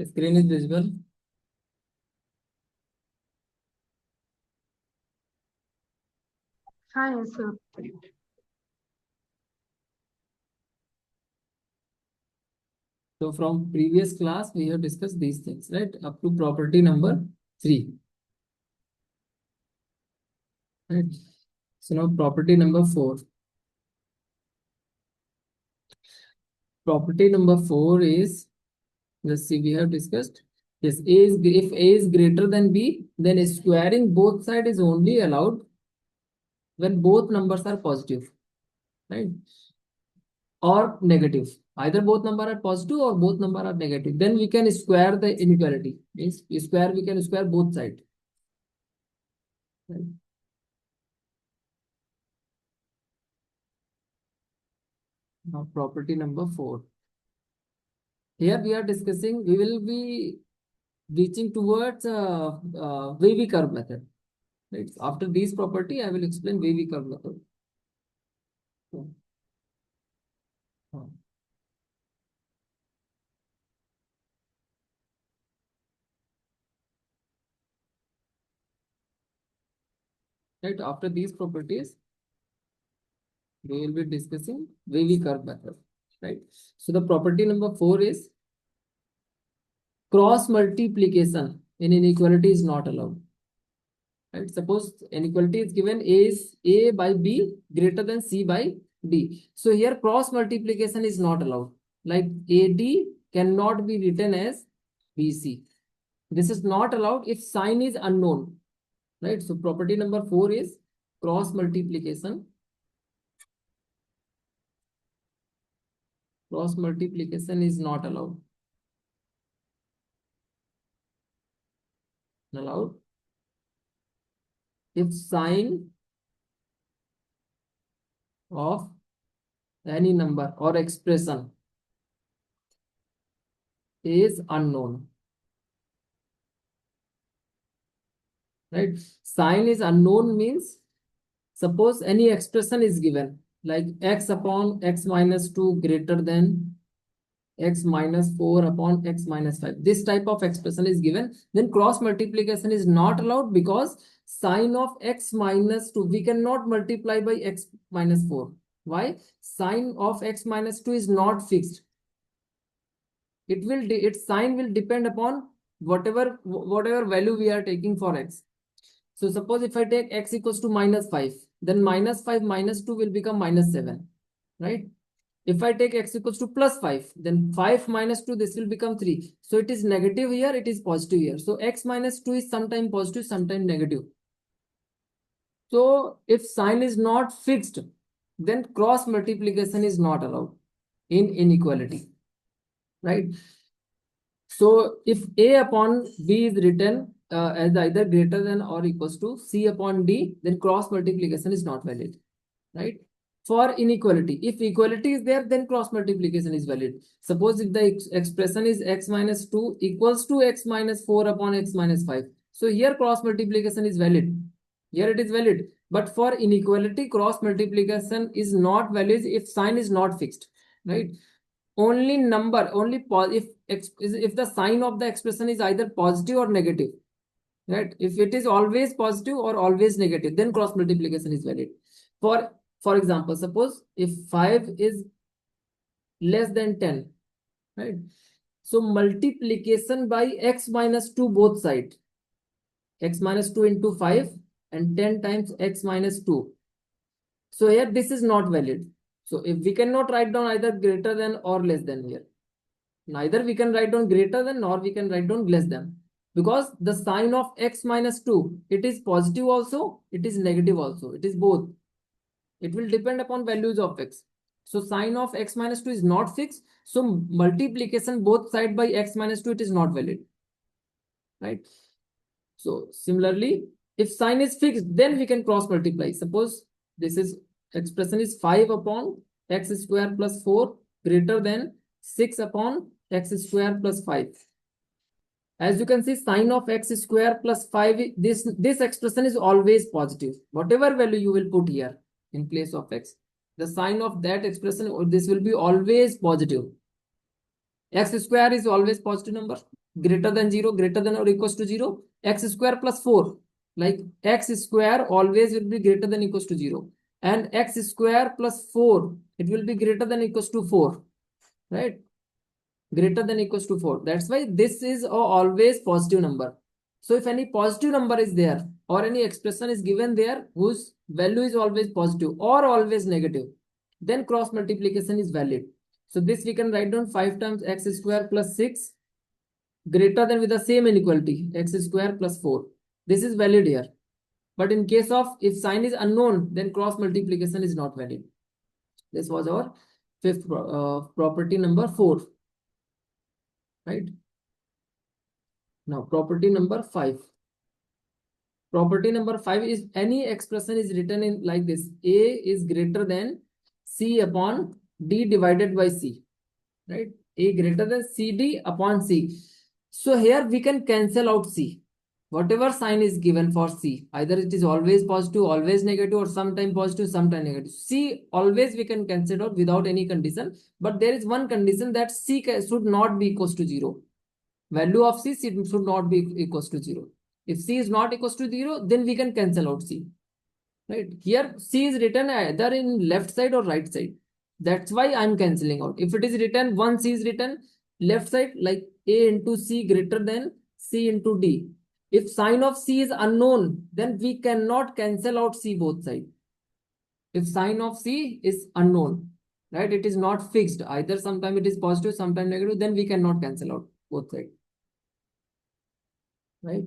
Screen is visible. Hi, sir. So from previous class, we have discussed these things, right? Up to property number 3. Right. So now property number 4. Property number 4 is, let's see, we have discussed. Yes, if A is greater than B, then squaring both sides is only allowed when both numbers are positive, right? Or negative. Either both number are positive or both number are negative. Then we can square the inequality. Means we can square both sides. Right? Now property number 4. Here we are discussing, we will be reaching towards wavy curve method. Right? After this property, I will explain wavy curve method. Right? After these properties, we will be discussing wavy curve method. Right? So the property number 4 is cross multiplication in inequality is not allowed. Right? Suppose inequality is given A is A by B greater than C by D. So here cross multiplication is not allowed. Like AD cannot be written as BC. This is not allowed if sign is unknown. Right? So property number 4 is cross multiplication. Cross multiplication is not allowed. Allowed if sign of any number or expression is unknown. Right? Sign is unknown means, suppose any expression is given like x upon x minus 2 greater than x minus 4 upon x minus 5. This type of expression is given, then cross multiplication is not allowed because sign of x minus 2, we cannot multiply by x minus 4. Why? Sign of x minus 2 is not fixed. Its sign will depend upon whatever value we are taking for x. So suppose if I take x equals to minus 5, then minus 5 minus 2 will become minus 7, right? If I take x equals to plus 5, then 5 minus 2, this will become 3. So it is negative here, it is positive here. So x minus 2 is sometime positive, sometime negative. So if sign is not fixed, then cross multiplication is not allowed in inequality, right? So if A upon B is written as either greater than or equals to C upon D, then cross multiplication is not valid, right? For inequality, if equality is there, then cross multiplication is valid. Suppose if the expression is x minus 2 equals to x minus 4 upon x minus 5. So here cross multiplication is valid. Here it is valid. But for inequality, cross multiplication is not valid if sign is not fixed, right? Only number, if the sign of the expression is either positive or negative, right? If it is always positive or always negative, then cross multiplication is valid. For example, suppose if 5 is less than 10, right? So multiplication by x minus 2 both sides, x minus 2 into 5 and 10 times x minus 2. So here this is not valid. So if we cannot write down either greater than or less than here, neither we can write down greater than nor we can write down less than, because the sign of x minus 2, it is positive also, it is negative also, it is both. It will depend upon values of x. So sign of x minus 2 is not fixed. So multiplication both side by x minus 2, it is not valid, right? So similarly, if sign is fixed, then we can cross multiply. Suppose this is expression is 5 upon x square plus 4 greater than 6 upon x square plus 5. As you can see, sign of x square plus 5, this expression is always positive. Whatever value you will put here in place of x, the sign of that expression, this will be always positive. X square is always positive number. greater than 0, greater than or equals to 0, x square plus 4, like x square always will be greater than equals to 0, and x square plus 4, it will be greater than equals to 4, right? Greater than equals to 4. That's why this is always positive number. So if any positive number is there or any expression is given there whose value is always positive or always negative, then cross multiplication is valid. So this we can write down 5 times x square plus 6 greater than with the same inequality x square plus 4. This is valid here. But in case of if sign is unknown, then cross multiplication is not valid. This was our fifth property number 4. Right? Now property number 5. Property number 5 is any expression is written in like this: A is greater than C upon D divided by C. Right? A greater than CD upon C. So here we can cancel out C. Whatever sign is given for C, either it is always positive, always negative, or sometime positive, sometime negative. C always we can cancel out without any condition. But there is one condition that C should not be equals to 0. Value of C should not be equals to 0. If C is not equals to 0, then we can cancel out C. Right? Here C is written either in left side or right side. That's why I'm cancelling out. If it is written, one C is written left side, like A into C greater than C into D. If sign of C is unknown, then we cannot cancel out C both sides. If sign of C is unknown, right? It is not fixed. Either sometime it is positive, sometime negative, then we cannot cancel out both sides. Right?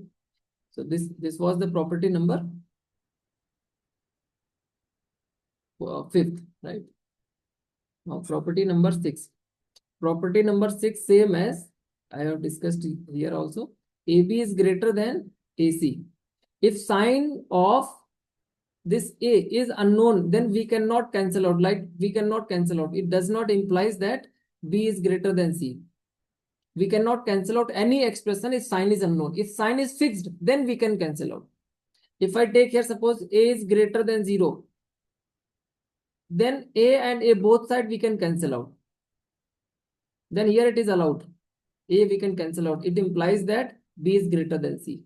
So this was the property number 5th, right? Now property number 6. Property number 6, same as I have discussed here also. AB is greater than AC. If sign of this A is unknown, then we cannot cancel out. Like we cannot cancel out. It does not implies that B is greater than C. We cannot cancel out any expression if sign is unknown. If sign is fixed, then we can cancel out. If I take here, suppose A is greater than 0, then A and A both sides we can cancel out. Then here it is allowed. A we can cancel out. It implies that B is greater than C.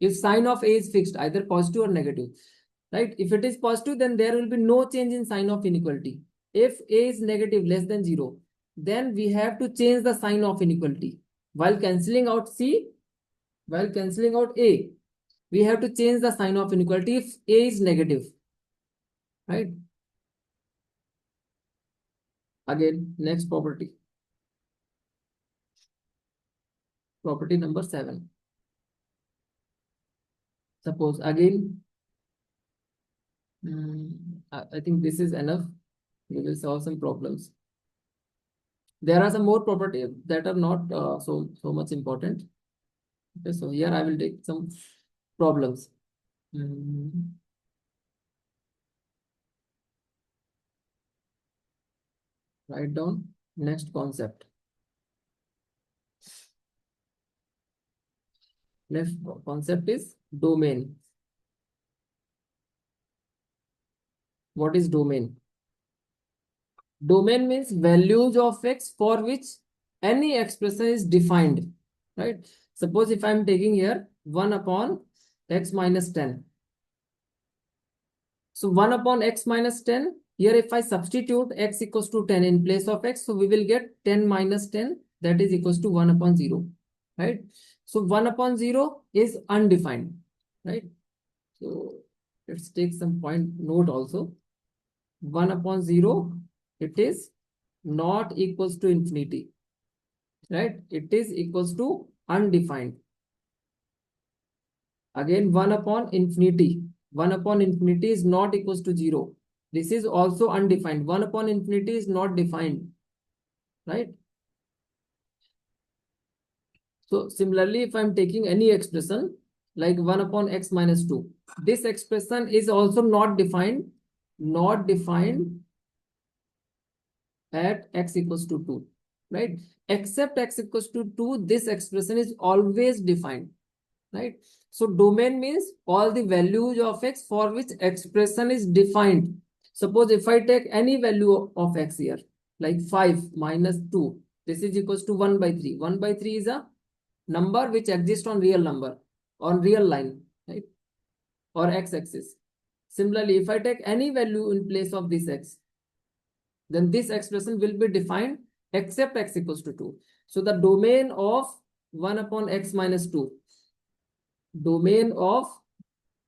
If sign of A is fixed, either positive or negative, right? If it is positive, then there will be no change in sign of inequality. If A is negative, less than 0, then we have to change the sign of inequality. While cancelling out C, while cancelling out A, we have to change the sign of inequality if A is negative, right? Again, next property. Property number 7. Suppose again, I think this is enough. We will solve some problems. There are some more properties that are not so much important. Okay, so here I will take some problems. Write down next concept. Next concept is domain. What is domain? Domain means values of x for which any expression is defined, right? Suppose if I'm taking here 1 upon x minus 10. So 1 upon x minus 10, here if I substitute x equals to 10 in place of x, so we will get 10 minus 10, that is equals to 1 upon 0, right? So 1 upon 0 is undefined, right? So let's take some point note also. 1 upon 0, it is not equals to infinity, right? It is equals to undefined. Again, 1 upon infinity. 1 upon infinity is not equals to 0. This is also undefined. 1 upon infinity is not defined, right? So similarly, if I'm taking any expression like 1 upon x minus 2, this expression is also not defined at x equals to 2, right? Except x equals to 2, this expression is always defined, right? So domain means all the values of x for which expression is defined. Suppose if I take any value of x here, like 5 minus 2, this is equals to 1 by 3. 1 by 3 is a number which exists on real number, on real line, right? Or x-axis. Similarly, if I take any value in place of this x, then this expression will be defined except x equals to 2. So the domain of 1 upon x minus 2, domain of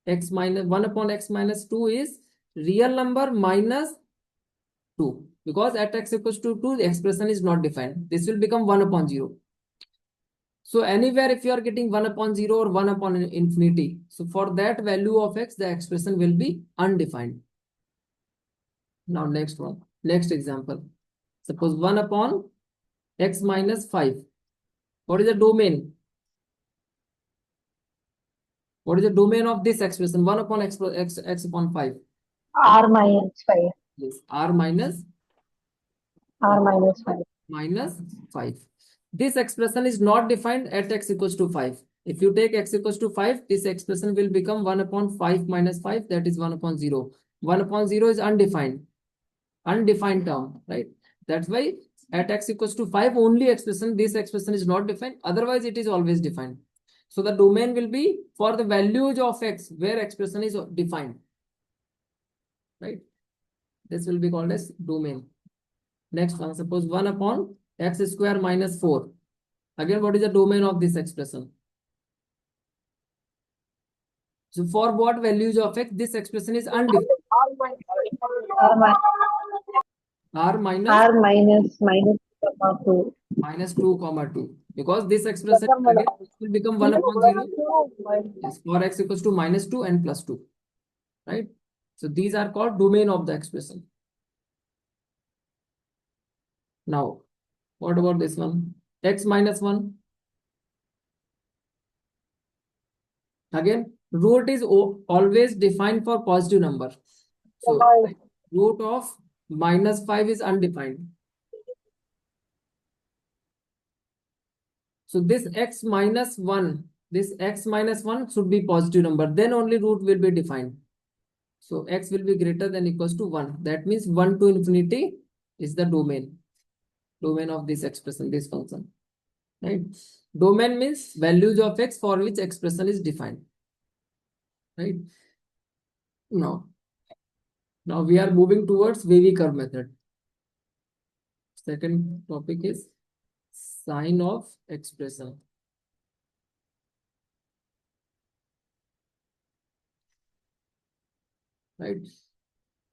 x minus 1 upon x minus 2 is real number minus 2, because at x equals to 2, the expression is not defined. This will become 1 upon 0. So anywhere if you are getting 1 upon 0 or 1 upon infinity, so for that value of x, the expression will be undefined. Now next one, next example. Suppose 1 upon x minus 5. What is the domain? What is the domain of this expression? 1 upon x upon 5. R minus 5. Yes, r minus 5. Minus 5. This expression is not defined at x equals to 5. If you take x equals to 5, this expression will become 1 upon 5 minus 5, that is 1 upon 0. 1 upon 0 is undefined term, right? That's why at x equals to 5, only expression, this expression is not defined. Otherwise, it is always defined. So the domain will be for the values of x where expression is defined, right? This will be called as domain. Next one, suppose 1 upon x square minus 4. Again, what is the domain of this expression? So for what values of x, this expression is undefined. R minus 2. minus 2 comma 2. Because this expression again will become 1 upon 0. Yes, for x equals to minus 2 and plus 2. Right? So these are called domain of the expression. Now, what about this one? X minus 1. Again, root is always defined for positive number. So root of minus 5 is undefined. So this x minus 1 should be positive number. Then only root will be defined. So x will be greater than equals to 1. That means 1 to infinity is the domain. Domain of this expression, this function. Right? Domain means values of x for which expression is defined. Right? Now we are moving towards wavy curve method. Second topic is sign of expression. Right?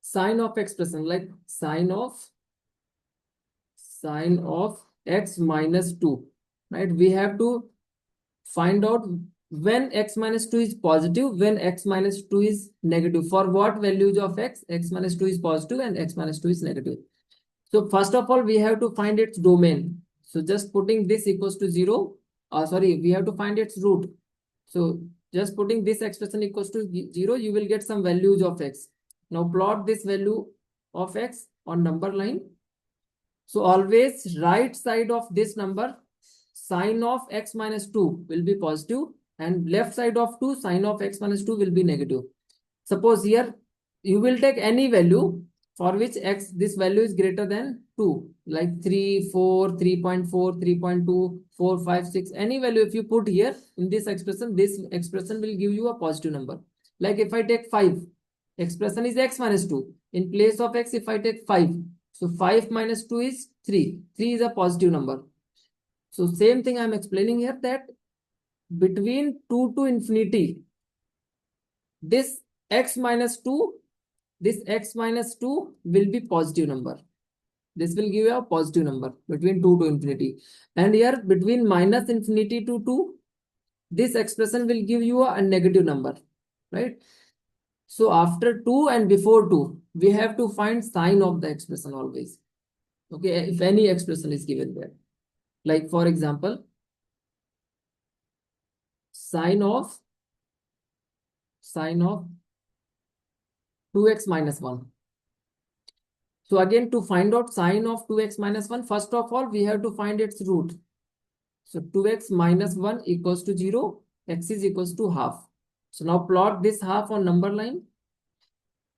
Sign of expression, like sign of x minus 2. Right? We have to find out when x minus 2 is positive, when x minus 2 is negative. For what values of x minus 2 is positive and x minus 2 is negative. So first of all, we have to find its domain. So just putting this equals to 0. We have to find its root. So just putting this expression equals to 0, you will get some values of x. Now plot this value of x on number line. So always right side of this number, sign of x minus 2 will be positive, and left side of 2, sign of x minus 2 will be negative. Suppose here you will take any value for which this value is greater than 2, like 3, 4, 3.4, 3.2, 4, 5, 6, any value if you put here in this expression will give you a positive number. Like if I take 5, expression is x minus 2. In place of x, if I take 5, so 5 minus 2 is 3. 3 is a positive number. So same thing I am explaining here, that between 2 to infinity, this x minus 2 will be positive number. This will give you a positive number between 2 to infinity. And here between minus infinity to 2, this expression will give you a negative number, right? So after 2 and before 2, we have to find sign of the expression always. Okay, if any expression is given there. Like for example, sign of 2x minus 1. So again, to find out sign of 2x minus 1, first of all, we have to find its root. So 2x minus 1 equals to 0, x is equals to half. So now plot this half on number line.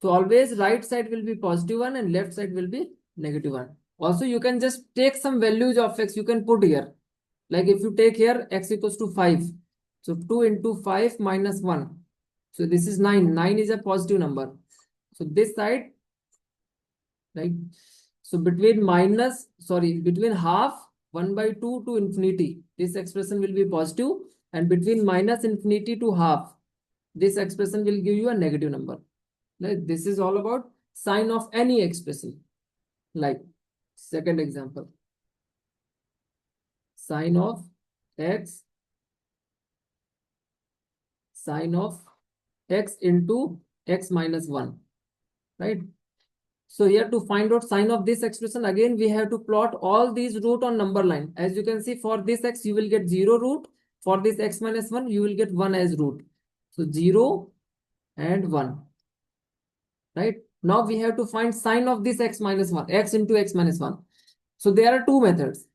So always right side will be positive 1 and left side will be negative 1. Also, you can just take some values of x, you can put here. Like if you take here x equals to 5, so 2 into 5 minus 1. So this is 9. 9 is a positive number. So this side, right? So between between half 1 by 2 to infinity, this expression will be positive, and between minus infinity to half, this expression will give you a negative number. Right? This is all about sign of any expression. Like second example, sine of x into x minus 1, right? So here to find out sign of this expression, again we have to plot all these root on number line. As you can see, for this x you will get 0 root, for this x minus 1 you will get 1 as root. So 0 and 1, right? Now we have to find sign of this x minus 1, x into x minus 1. So there are two methods.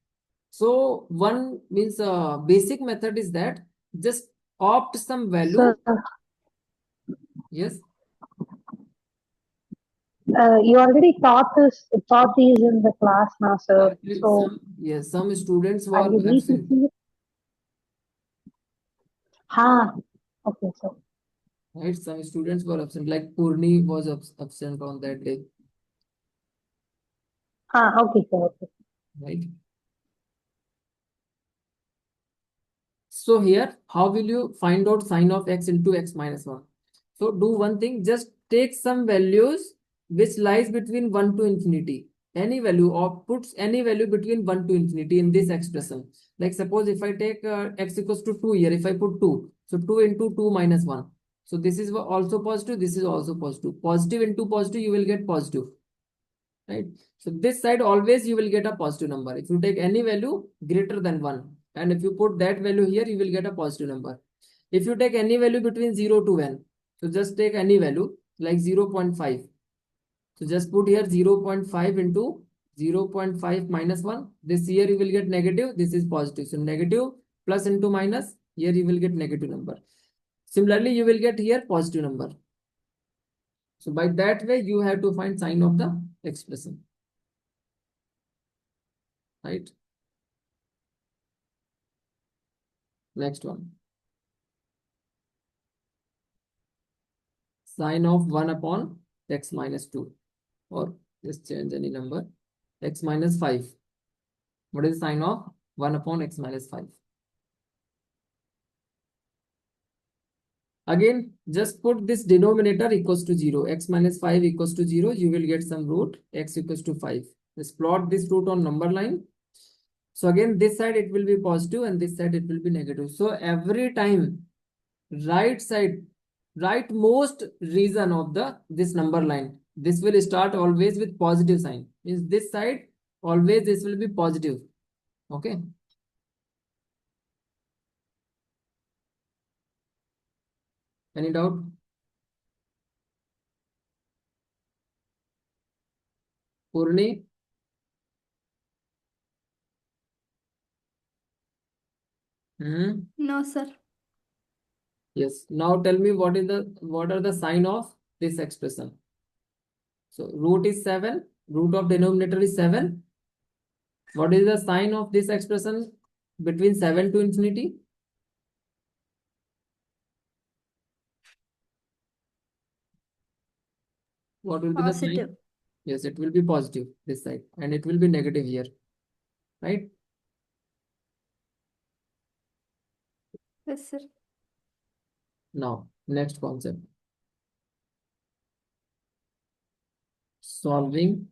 So one means basic method is that just opt some value. Sir, Yes. you already taught these in the class now, sir. Actually, So some students are were you absent. repeating it? Ha. Okay, sir. Right? Some students were absent, like Purni was absent on that day, Ha. Okay, sir. Okay. right? So here, how will you find out sign of x into x minus 1? So do one thing, just take some values which lies between 1 to infinity. Any value, or puts any value between 1 to infinity in this expression. Like suppose if I take x equals to 2 here, if I put 2, so 2 into 2 minus 1. So this is also positive, this is also positive. Positive into positive, you will get positive, right? So this side always you will get a positive number. If you take any value greater than 1, and if you put that value here, you will get a positive number. If you take any value between 0 to n, so just take any value like 0.5. So just put here 0.5 into 0.5 minus 1. This here you will get negative, this is positive. So negative plus into minus, here you will get negative number. Similarly, you will get here positive number. So by that way, you have to find sign of the expression, right? Next one. Sine of 1 upon x minus 2, or just change any number, x minus 5. What is the sign of 1 upon x minus 5? Again, just put this denominator equals to 0. X minus 5 equals to 0. You will get some root, x equals to 5. Just plot this root on number line. So again, this side it will be positive and this side it will be negative. So every time right side, rightmost region of this number line, this will start always with positive sign. Means this side always this will be positive. Okay. Any doubt? Purni? No, sir. Yes. Now tell me what are the sign of this expression? So root is 7. Root of denominator is 7. What is the sign of this expression between 7 to infinity? What will be the sign? Positive. Yes, it will be positive this side, and it will be negative here, right? Yes, sir. Now, next concept. Solving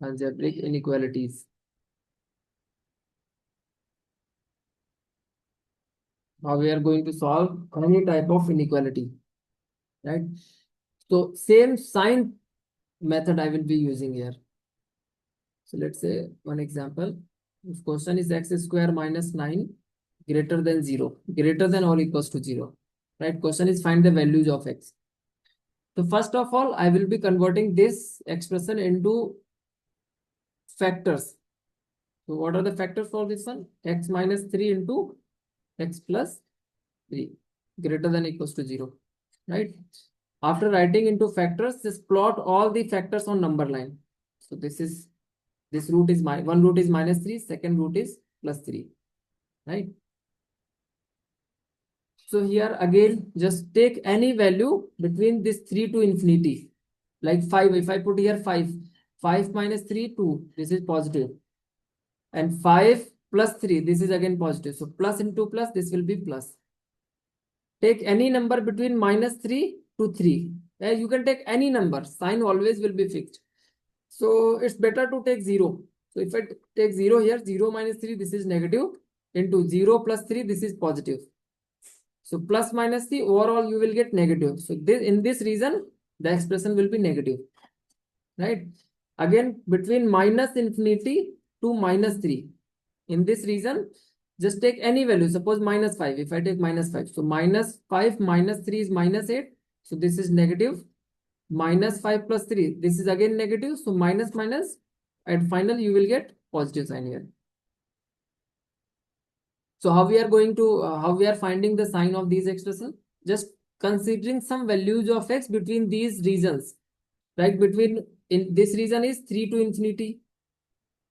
algebraic inequalities. Now we are going to solve any type of inequality, right? So same sign method I will be using here. So let's say one example. If question is x square minus 9 greater than 0, greater than or equals to 0, right? Question is find the values of x. So first of all, I will be converting this expression into factors. So what are the factors for this one? X minus 3 into x plus 3 greater than equals to 0, right? After writing into factors, just plot all the factors on number line. So this is This root is one root is minus 3, second root is plus 3, right? So here again, just take any value between this 3 to infinity. Like 5, if I put here 5, 5 minus 3, 2, this is positive. And 5 plus 3, this is again positive. So plus into plus, this will be plus. Take any number between minus 3 to 3. You can take any number, sign always will be fixed. So it's better to take 0. So if I take 0 here, 0 minus 3, this is negative, into 0 plus 3, this is positive. So plus minus 3, overall you will get negative. So this, in this region, the expression will be negative, right? Again, between minus infinity to minus 3. In this region, just take any value. Suppose minus 5. If I take minus 5. So minus 5 minus 3 is minus 8. So this is negative. Minus 5 plus 3. This is again negative. So minus minus. And finally, you will get positive sign here. So how we are going to, how we are finding the sign of these expressions? Just considering some values of x between these regions. Right? Between, in this region is 3 to infinity.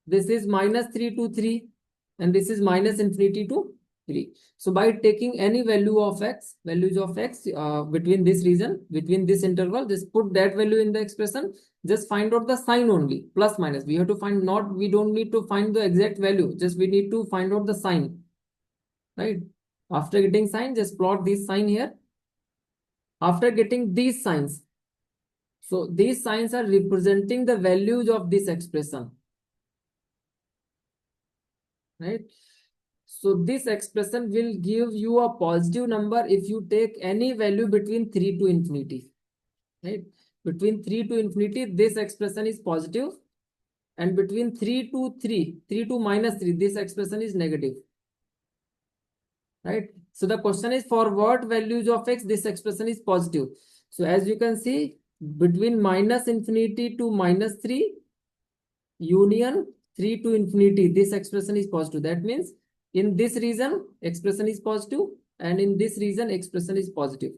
This is minus 3 to 3. And this is minus infinity to 3. So by taking any value of x, values of x between this region, between this interval, just put that value in the expression. Just find out the sign only, plus minus. We have to find not, we don't need to find the exact value. Just we need to find out the sign, right? After getting sign, just plot this sign here. After getting these signs, so these signs are representing the values of this expression, right? So this expression will give you a positive number if you take any value between 3 to infinity, right? Between 3 to infinity, this expression is positive, and between 3 to 3, 3 to minus 3, this expression is negative, right? So the question is, for what values of x this expression is positive? So as you can see, between minus infinity to minus 3, union 3 to infinity, this expression is positive. That means in this region, expression is positive, and in this region, expression is positive,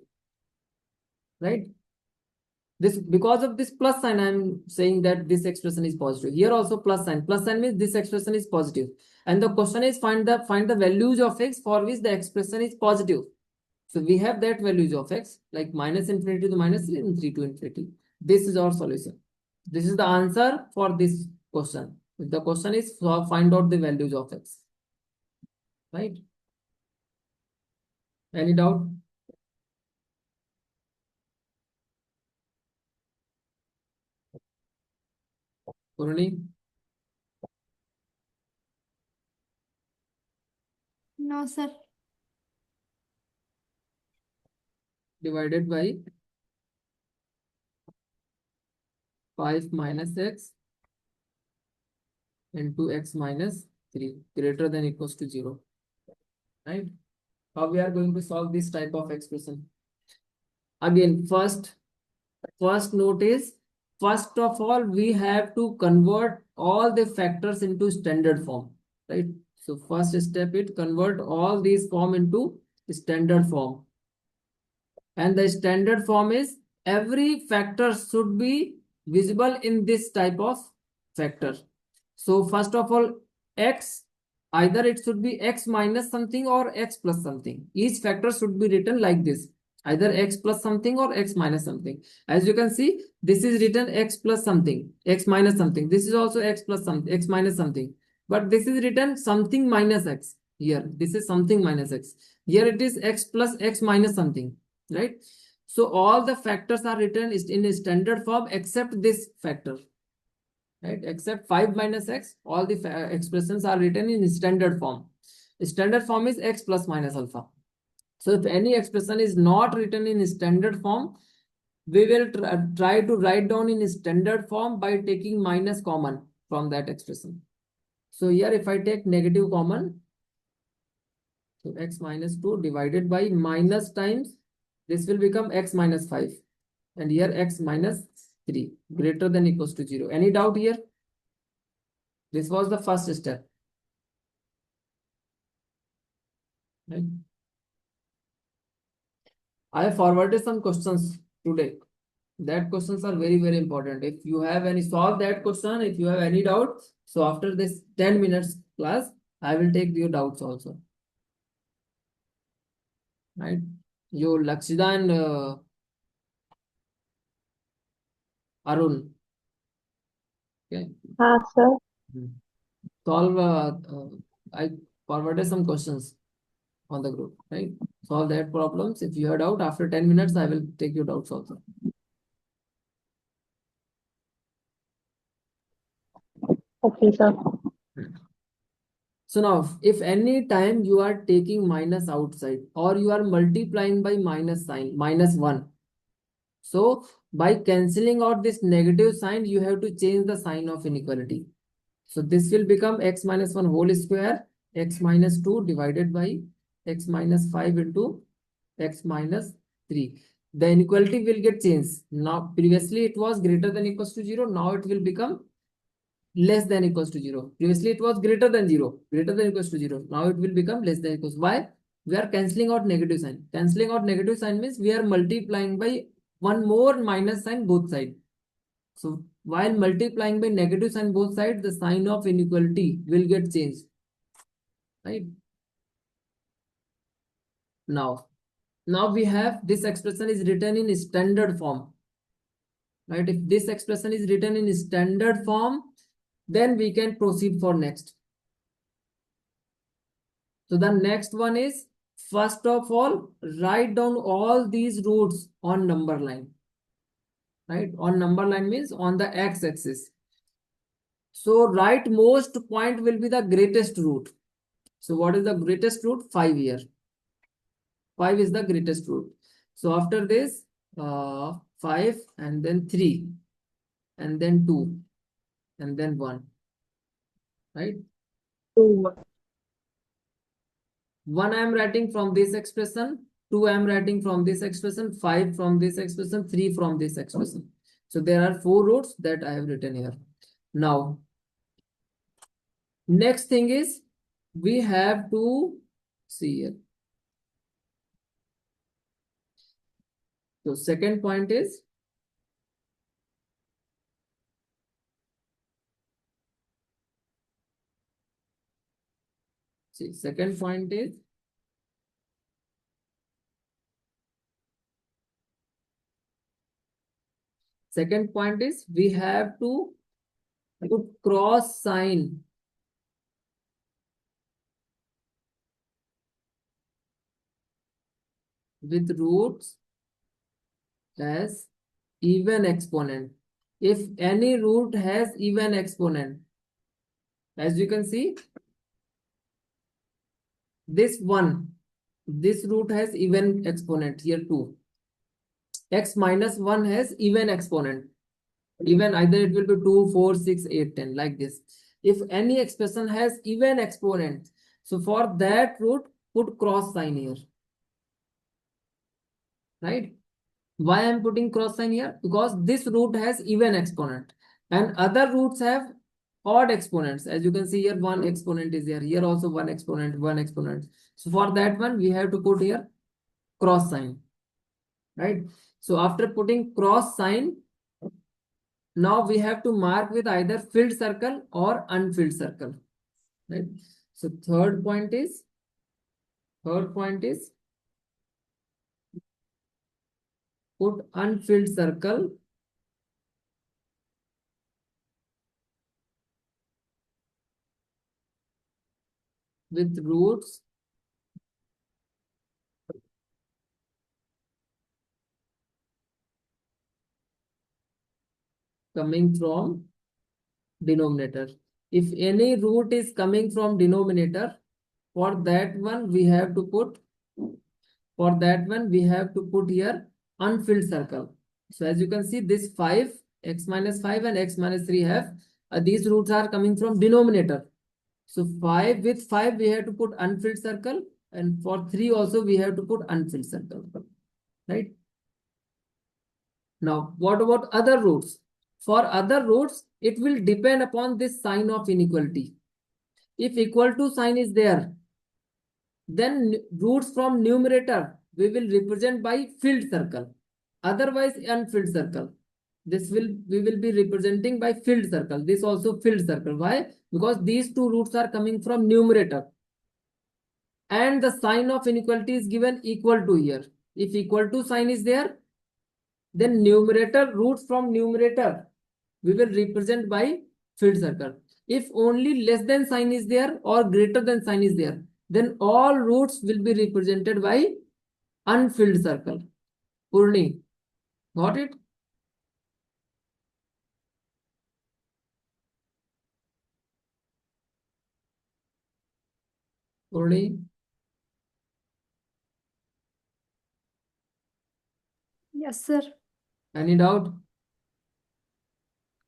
right? This, because of this plus sign, I'm saying that this expression is positive. Here also plus sign. Plus sign means this expression is positive. And the question is find the values of x for which the expression is positive. So we have that values of x, like minus infinity to minus 3 and 3 to infinity. This is our solution. This is the answer for this question. If the question is find out the values of x, right? Any doubt? Purani? No, sir. Divided by 5 minus x into x minus 3 greater than equals to 0, right? How we are going to solve this type of expression? Again, first note is, first of all, we have to convert all the factors into standard form, right? So first step is convert all these form into standard form. And the standard form is every factor should be visible in this type of factor. So first of all, x, either it should be x minus something or x plus something. Each factor should be written like this, either x plus something or x minus something. As you can see, this is written x plus something, x minus something. This is also x plus something, x minus something. But this is written something minus x. Here, this is something minus x. Here it is x plus x minus something, right? So all the factors are written in a standard form except this factor, right? Except 5 minus x, all the expressions are written in standard form. Standard form is x plus minus alpha. So if any expression is not written in standard form, we will try to write down in standard form by taking minus common from that expression. So here if I take negative common, so x minus 2 divided by minus times, this will become x minus 5. And here x minus 3 greater than equals to 0. Any doubt here? This was the first step, right? I have forwarded some questions today. That questions are very, very important. If you have any, solve that question. If you have any doubt, So after this 10 minutes class, I will take your doubts also. Right? You Lakshida and Arun. Okay. Sir. Solve. I forwarded some questions on the group. Right. Solve that problems. If you have doubt, after 10 minutes, I will take your doubts also. Okay, sir. So now, if any time you are taking minus outside or you are multiplying by minus sign, -1. So by cancelling out this negative sign, you have to change the sign of inequality. So this will become x minus 1 whole square, x minus 2 divided by x minus 5 into x minus 3. The inequality will get changed. Now, previously it was greater than equals to 0. Now it will become less than equals to 0. Previously it was greater than 0, greater than equals to 0. Now it will become less than equals. Why? We are cancelling out negative sign. Cancelling out negative sign means we are multiplying by one more minus sign both sides. So while multiplying by negative sign both sides, the sign of inequality will get changed. Right? Now we have this expression is written in standard form. Right? If this expression is written in standard form, then we can proceed for next. So the next one is, first of all, write down all these roots on number line. Right? On number line means on the x-axis. So rightmost point will be the greatest root. So what is the greatest root? 5 here. 5 is the greatest root. So after this, 5 and then 3 and then 2 and then 1. Right? 2. 1 I am writing from this expression, 2 I am writing from this expression, 5 from this expression, 3 from this expression. So there are 4 roots that I have written here. Now, next thing is we have to see here. So second point is second point is we have to put cross sign with roots as even exponent. If any root has even exponent, as you can see, this root has even exponent here too. X minus 1 has even exponent. Even either it will be 2, 4, 6, 8, 10 like this. If any expression has even exponent, so for that root, put cross sign here. Right? Why I am putting cross sign here? Because this root has even exponent and other roots have odd exponents. As you can see here, one exponent is here. Here also one exponent. So for that one, we have to put here cross sign. Right? So after putting cross sign, now we have to mark with either filled circle or unfilled circle. Right? So third point is put unfilled circle with roots coming from denominator. If any root is coming from denominator, for that one we have to put here unfilled circle. So as you can see, this 5, x minus 5 and x minus 3 have these roots are coming from denominator. So 5 with 5 we have to put unfilled circle, and for 3 also we have to put unfilled circle. Right? Now what about other roots? For other roots, it will depend upon this sign of inequality. If equal to sign is there, then roots from numerator we will represent by filled circle, otherwise unfilled circle. we will be representing by filled circle. This also filled circle. Why? Because these two roots are coming from numerator. And the sign of inequality is given equal to here. If equal to sign is there, then numerator, roots from numerator, we will represent by filled circle. If only less than sign is there or greater than sign is there, then all roots will be represented by unfilled circle. Purni, got it? Purni? Yes, sir. Any doubt?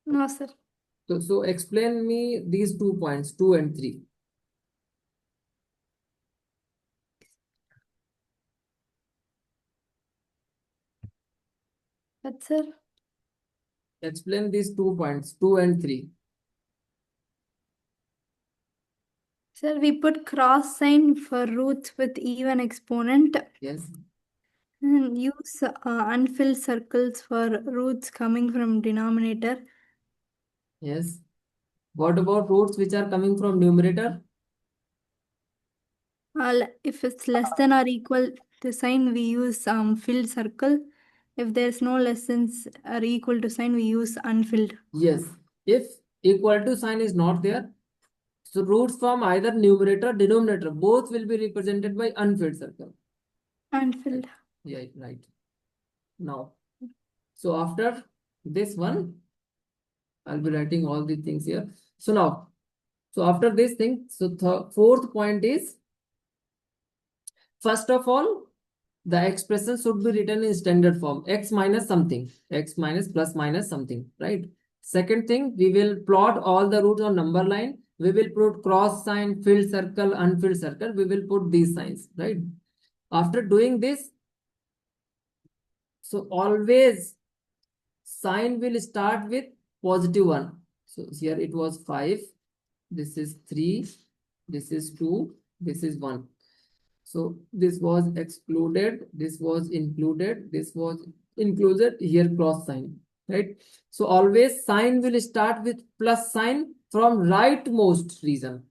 No, sir. So explain me these 2 points, 2 and 3. But sir, Explain these 2 points, 2 and 3. sir, we put cross sign for roots with even exponent Yes. and use unfilled circles for roots coming from denominator. Yes. What about roots which are coming from numerator? If it's less than or equal to sign, we use filled circle. If there's no less than or equal to sign, we use unfilled. Yes. If equal to sign is not there, so roots from either numerator, denominator, both will be represented by unfilled circle. Unfilled. Yeah, right. Now, so after this one, I'll be writing all the things here. So now, so after this thing, so fourth point is, first of all, the expression should be written in standard form, x minus something, x minus plus minus something, right? Second thing, we will plot all the roots on number line. We will put cross sign, filled circle, unfilled circle. We will put these signs, right? After doing this, so always sign will start with positive 1. So here it was 5. This is 3. This is 2. This is 1. So this was excluded. This was included. This was included. Here cross sign, right? So always sign will start with plus sign from rightmost region.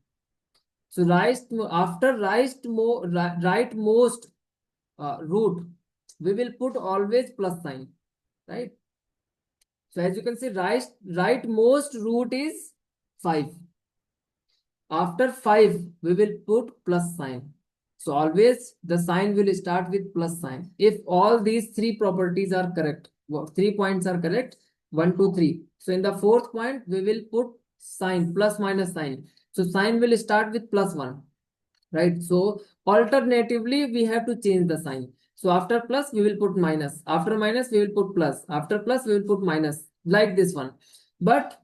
So after rightmost root, we will put always plus sign, right? So as you can see, rightmost root is 5. After 5, we will put plus sign. So always the sign will start with plus sign. If all these 3 properties are correct, 3 points are correct, 1, 2, 3. So in the fourth point, we will put sign, plus minus sign. So sign will start with plus 1, right? So alternatively, we have to change the sign. So after plus, we will put minus. After minus, we will put plus. After plus, we will put minus, like this one. But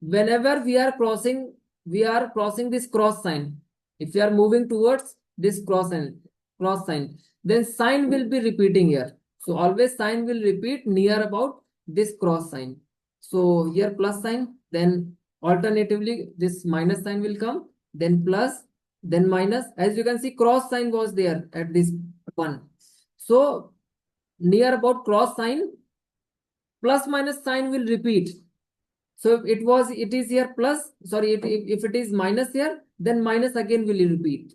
whenever we are crossing this cross sign. If we are moving towards this cross sign, then sign will be repeating here. So always sign will repeat near about this cross sign. So here plus sign, then alternatively this minus sign will come, then plus, then minus. As you can see, cross sign was there at this one. So near about cross sign, plus minus sign will repeat. So if it is here plus, sorry, if it is minus here, then minus again will repeat.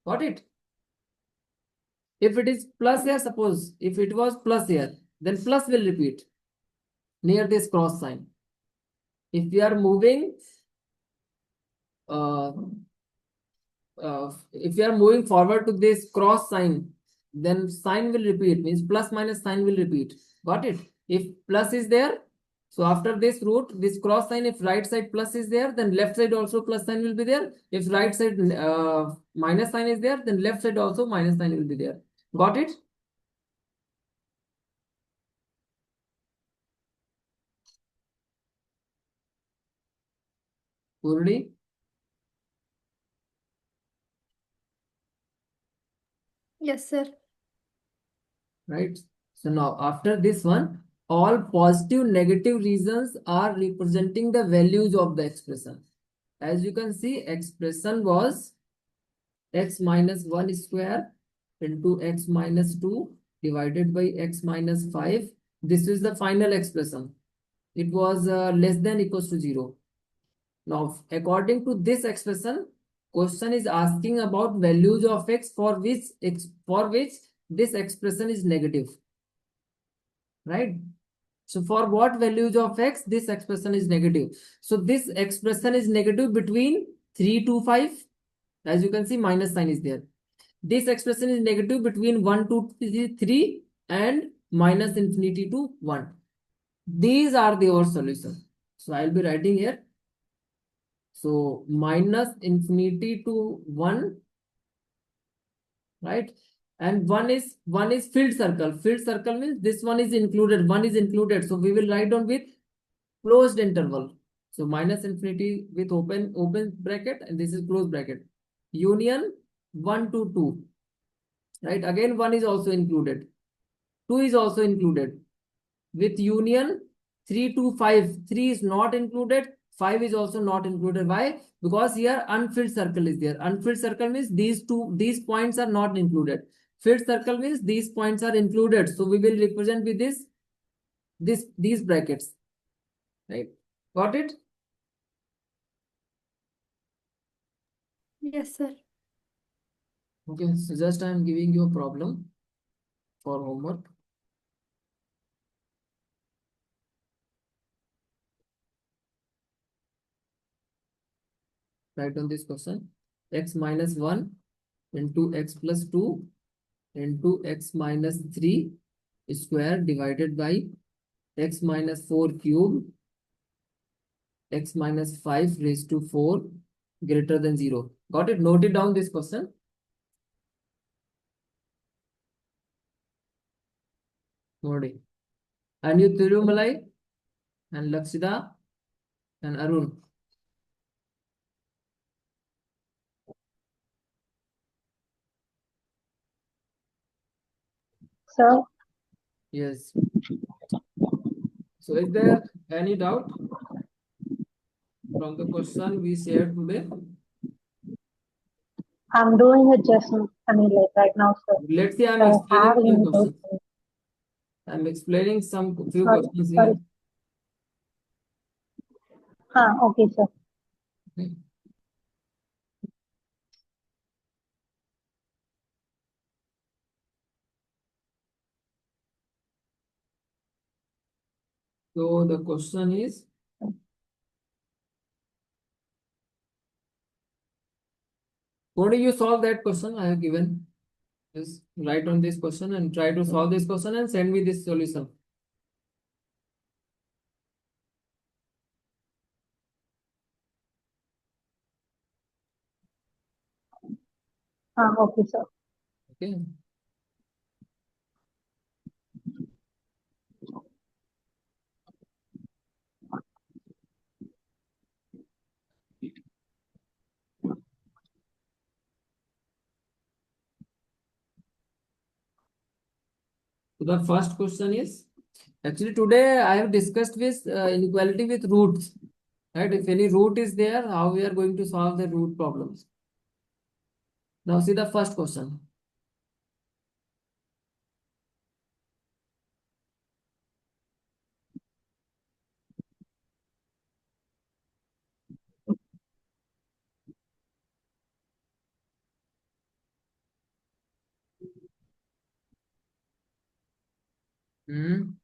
Got it? If it is plus here, suppose if it was plus here, then plus will repeat near this cross sign. If we are moving, if we are moving forward to this cross sign, then sign will repeat, means plus minus sign will repeat. Got it? If plus is there, so after this root, this cross sign, if right side plus is there, then left side also plus sign will be there. If right side minus sign is there, then left side also minus sign will be there. Got it? Purni? Yes, sir. Right? So now after this one, all positive negative reasons are representing the values of the expression. As you can see, expression was x minus 1 square into x minus 2 divided by x minus 5 This is the final expression. It was less than equals to 0. Now, according to this expression, question is asking about values of x for which this expression is negative, right? So for what values of x this expression is negative? So this expression is negative between 3 to 5. As you can see, minus sign is there. This expression is negative between 1 to 3 and minus infinity to 1. These are the solution. So I'll be writing here. So minus infinity to 1, right? And one is filled circle. Filled circle means this one is included, one is included. So we will write down with closed interval. So minus infinity with open bracket, and this is closed bracket. Union 1 to 2. Right? Again, 1 is also included. 2 is also included. With union 3 to 5. 3 is not included. 5 is also not included. Why? Because here unfilled circle is there. Unfilled circle means these points are not included. Filled circle means these points are included. So we will represent with these brackets. Right? Got it? Yes, sir. Okay, so just I am giving you a problem for homework. Write on this question. X minus 1 into x plus 2 into x minus 3 square divided by x minus 4 cube, x minus 5 raised to 4 greater than 0. Got it? Note it down this question. Note it. And you Tirumalai and Lakshida and Arun. Sir, Yes. So is there any doubt from the question we shared today? I'm doing it just, like right now, sir. Let's see, I'm I explaining have some any questions. questions. I'm explaining some few Sorry, questions sorry. here. Okay, sir. Okay. So the question is, how do you solve that question I have given? Just write on this question and try to solve this question and send me this solution. Okay, sir. Okay. So the first question is, actually today I have discussed with inequality with roots. Right? If any root is there, how we are going to solve the root problems. Now see the first question. Hmm.